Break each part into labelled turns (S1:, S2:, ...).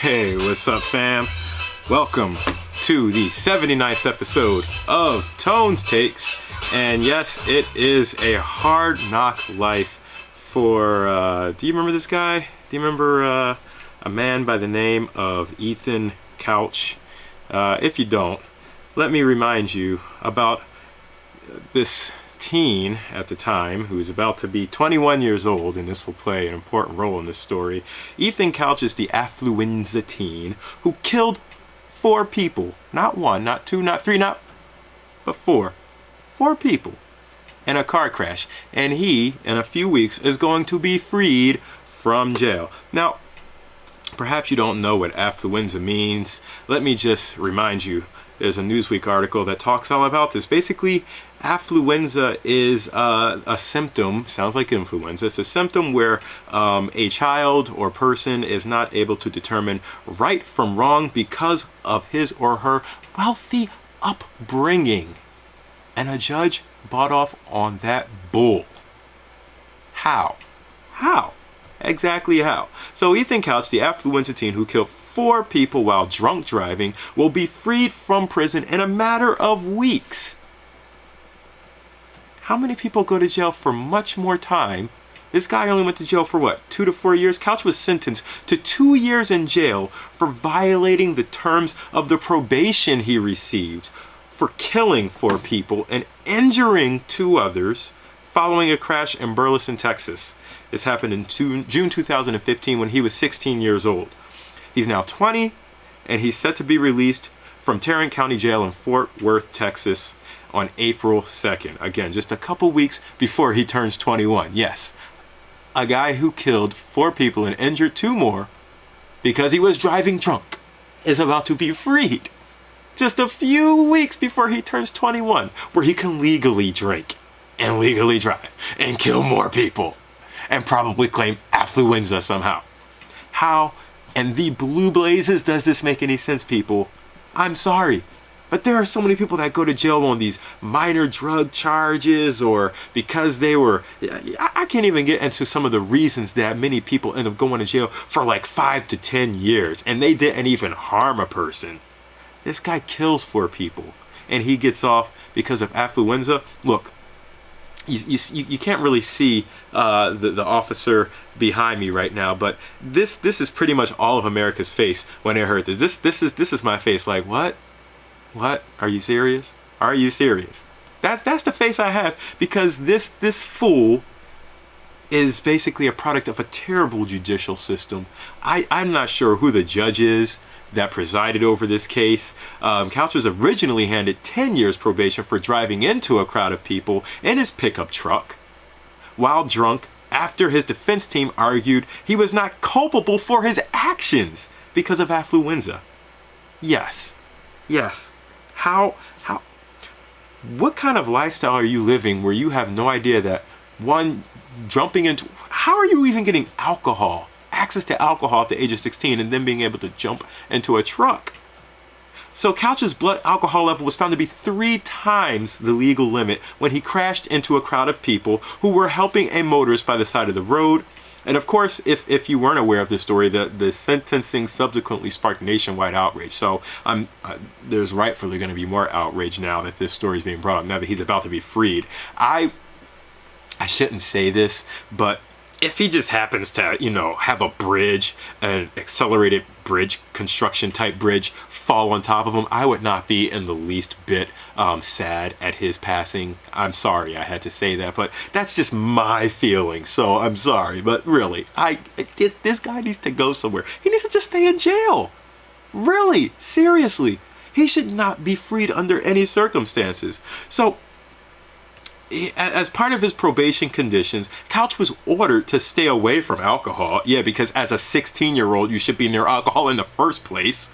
S1: Hey, what's up, fam? Welcome to the 79th episode of Tones Takes. And yes, it is a hard knock life for, do you remember this guy? Do you remember a man by the name of Ethan Couch? If you don't, let me remind you about this teen at the time who is about to be 21 years old, and this will play an important role in this story. Ethan Couch is the Affluenza teen who killed 4 people. Not 1, not 2, not 3, but 4. 4 people in a car crash. And he, in a few weeks, is going to be freed from jail. Now, perhaps you don't know what affluenza means. Let me just remind you, there's a Newsweek article that talks all about this. Basically, affluenza is a symptom, sounds like influenza. It's a symptom where a child or person is not able to determine right from wrong because of his or her wealthy upbringing. And a judge bought off on that bull. How? Exactly how? So Ethan Couch, the affluenza teen who killed 4 people while drunk driving, will be freed from prison in a matter of weeks. How many people go to jail for much more time? This guy only went to jail for what, 2 to 4 years? Couch was sentenced to 2 years in jail for violating the terms of the probation he received for killing 4 people and injuring 2 others following a crash in Burleson, Texas. This happened in June 2015 when he was 16 years old. He's now 20, and he's set to be released from Tarrant County Jail in Fort Worth, Texas on April 2nd. Again, just a couple weeks before he turns 21. Yes, a guy who killed 4 people and injured 2 more because he was driving drunk is about to be freed just a few weeks before he turns 21, where he can legally drink and legally drive and kill more people and probably claim affluenza somehow. How in the blue blazes does this make any sense, people? I'm sorry, but there are so many people that go to jail on these minor drug charges, or because they were, I can't even get into some of the reasons that many people end up going to jail for like 5 to 10 years and they didn't even harm a person. This guy kills 4 people and he gets off because of affluenza. Look, you can't really see the officer behind me right now, but this is pretty much all of America's face when they heard this. This is my face. Like, what? Are you serious? Are you serious? That's the face I have, because this fool is basically a product of a terrible judicial system. I'm not sure who the judge is that presided over this case. Couch was originally handed 10 years probation for driving into a crowd of people in his pickup truck while drunk, after his defense team argued he was not culpable for his actions because of affluenza. Yes. How? What kind of lifestyle are you living where you have no idea that, one, jumping into, how are you even getting access to alcohol at the age of 16 and then being able to jump into a truck? So Couch's blood alcohol level was found to be 3 times the legal limit when he crashed into a crowd of people who were helping a motorist by the side of the road. And of course, if you weren't aware of this story, the sentencing subsequently sparked nationwide outrage. So there's rightfully going to be more outrage now that this story is being brought up, now that he's about to be freed. I shouldn't say this, but if he just happens to, have a bridge, an accelerated bridge, construction type bridge, fall on top of him, I would not be in the least bit sad at his passing. I'm sorry I had to say that, but that's just my feeling. So I'm sorry, but really, this guy needs to go somewhere. He needs to just stay in jail. Really, seriously, he should not be freed under any circumstances. So, as part of his probation conditions, Couch was ordered to stay away from alcohol. Yeah, because as a 16-year-old, you should be near alcohol in the first place.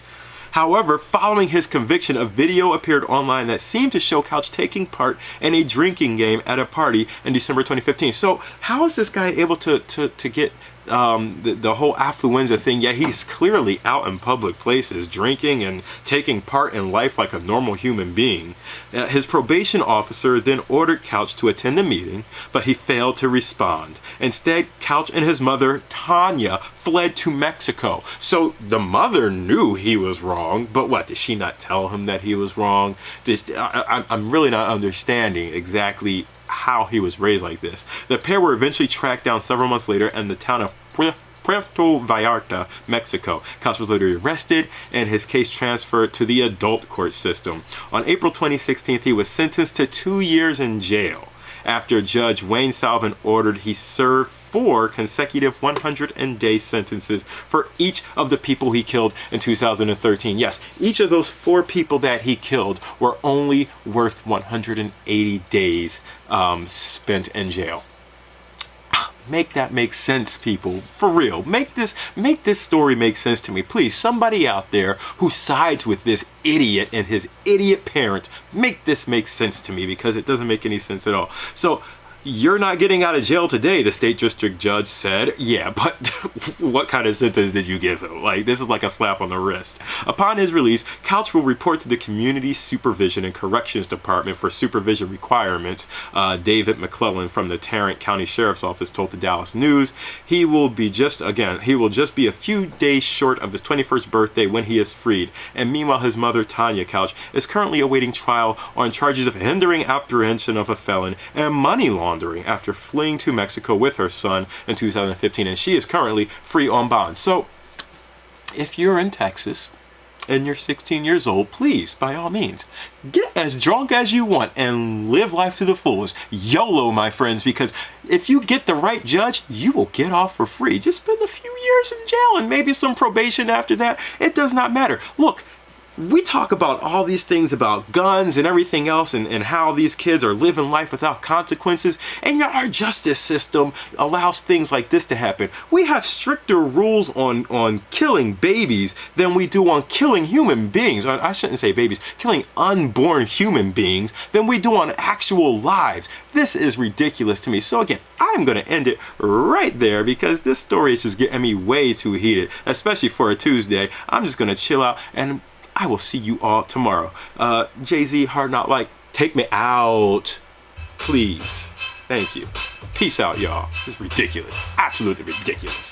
S1: However, following his conviction, a video appeared online that seemed to show Couch taking part in a drinking game at a party in December 2015. So how is this guy able to get the whole affluenza thing, yeah, he's clearly out in public places drinking and taking part in life like a normal human being. His probation officer then ordered Couch to attend the meeting, but he failed to respond. Instead, Couch and his mother, Tanya, fled to Mexico. So the mother knew he was wrong, but what, did she not tell him that he was wrong? I'm really not understanding exactly how he was raised like this. The pair were eventually tracked down several months later in the town of Puerto Vallarta, Mexico. Couch was later arrested and his case transferred to the adult court system. On April 2016, he was sentenced to 2 years in jail after Judge Wayne Salvin ordered he serve 4 consecutive 100-day sentences for each of the people he killed in 2013. Yes, each of those 4 people that he killed were only worth 180 days spent in jail. Make that make sense, people. For real. Make this story make sense to me. Please, somebody out there who sides with this idiot and his idiot parents, make this make sense to me, because it doesn't make any sense at all. So, you're not getting out of jail today, the state district judge said. Yeah, but what kind of sentence did you give him? Like, this is like a slap on the wrist. Upon his release, Couch will report to the Community Supervision and Corrections Department for supervision requirements. David McClellan from the Tarrant County Sheriff's Office told the Dallas News he will just be a few days short of his 21st birthday when he is freed. And meanwhile, his mother, Tanya Couch, is currently awaiting trial on charges of hindering apprehension of a felon and money laundering after fleeing to Mexico with her son in 2015, and she is currently free on bond. So, if you're in Texas and you're 16 years old, please, by all means, get as drunk as you want and live life to the fullest. YOLO, my friends, because if you get the right judge, you will get off for free. Just spend a few years in jail and maybe some probation after that. It does not matter. Look, we talk about all these things about guns and everything else and how these kids are living life without consequences, and yet our justice system allows things like this to happen. We have stricter rules on killing babies than we do on killing human beings. I shouldn't say babies, killing unborn human beings than we do on actual lives. This is ridiculous to me. So again, I'm going to end it right there because this story is just getting me way too heated, especially for a Tuesday. I'm just going to chill out, and I will see you all tomorrow. Jay-Z, Hard Not Like, take me out, please. Thank you. Peace out, y'all. This is ridiculous. Absolutely ridiculous.